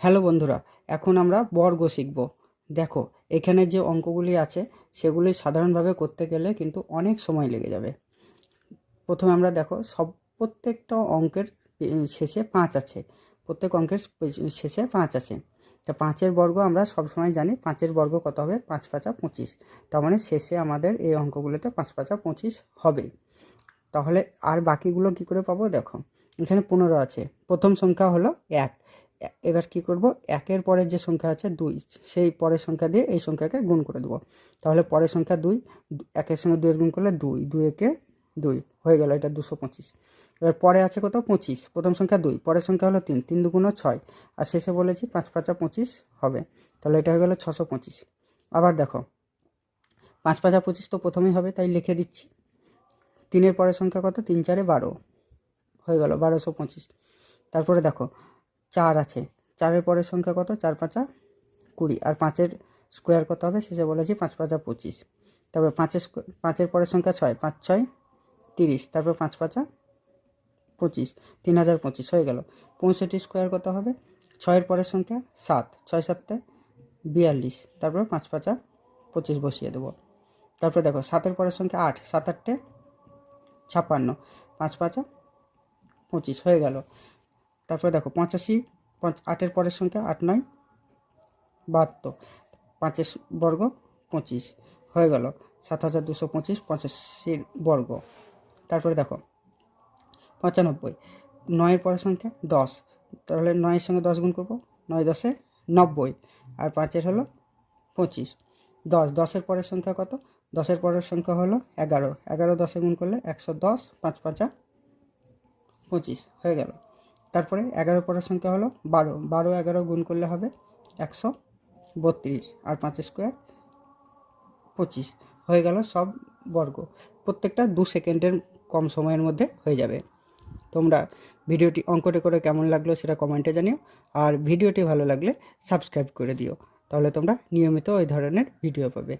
Hello বন্ধুরা, এখন আমরা বর্গ শিখব। দেখো, এখানে যে অঙ্কগুলি আছে সেগুলি সাধারণভাবে করতে গেলে কিন্তু অনেক সময় লেগে যাবে। প্রথমে আমরা দেখো, প্রত্যেকটা অঙ্কের শেষে 5 আছে। প্রত্যেক অঙ্কের শেষে 5 আছে। তা 5-এর বর্গ আমরা সবসময় জানি, 5-এর বর্গ কত হবে? 5 5 25। তার মানে শেষে আমাদের এই অঙ্কগুলোতে 5 5 25 হবে। তাহলে আর বাকিগুলো কি করে পাবো? দেখো, এখানে 15 আছে, প্রথম সংখ্যা হলো 1। এবার কি করব, 1-এর পরের যে সংখ্যা আছে 2, সেই পরের সংখ্যা দিয়ে এই সংখ্যাকে গুণ করে দেবো। তাহলে পরের সংখ্যা 2, 1-এর সঙ্গে 2-এর গুণ করলে 2, 2 একে 2 হয়ে গেল, এটা 225। এবার পরে আছে কত? 25, প্রথম সংখ্যা 2, পরের সংখ্যা হলো 3, 3 2 6, আর শেষে বলেছি 5 5 25 হবে। তাহলে এটা হয়ে গেল 625। আবার দেখো, 5 5 25 তো প্রথমেই হবে, তাই লিখে দিচ্ছি। 3-এর পরের সংখ্যা কত? 3 4 12 হয়ে গেল 1225। তারপরে দেখো, 4 আছে, 4-এর পরের সংখ্যা কত? 4 5 20, আর 5-এর স্কোয়ার কত হবে? শেষে বলেছি 5 5 25। তারপরে 5-এর পরের সংখ্যা 6, 5 6 30, তারপর 5 5 25, 3025 হয়ে গেল। 65 স্কোয়ার কত হবে? 6-এর পরের সংখ্যা 7, 6 7 42, তারপর 5 5 25 বসিয়ে দেবো। তারপরে দেখো, 7-এর পরের সংখ্যা 8, 7 8 56, 5 5 25 হয়ে গেল। তারপরে দেখো, 85, 8-এর পরের সংখ্যা 8 9 72, 5-এর বর্গ 25 হয়ে গেল 7225, 85-এর বর্গ। তারপরে দেখো, 95, 9-এর পরের সংখ্যা 10, তাহলে 9-এর সঙ্গে 10 গুণ করবো, 9 10 90, আর 5-এর হলো 25। 10-এর পরের সংখ্যা কত? 10-এর পরের সংখ্যা হলো 11, 11 10-এ গুণ করলে 110, 5 5 25 হয়ে গেল। তারপরে 11 পরের সংখ্যা হলো 12, 12 11 গুণ করলে হবে 132, আর 5 স্কোয়ার 25 হয়ে গেল সব বর্গ। প্রত্যেকটা 2 সেকেন্ডের কম সময়ের মধ্যে হয়ে যাবে। তোমরা ভিডিওটি অঙ্কটি করে কেমন লাগলো সেটা কমেন্টে জানিও, আর ভিডিওটি ভালো লাগলে সাবস্ক্রাইব করে দিও, তাহলে তোমরা নিয়মিত ওই ধরনের ভিডিও পাবে।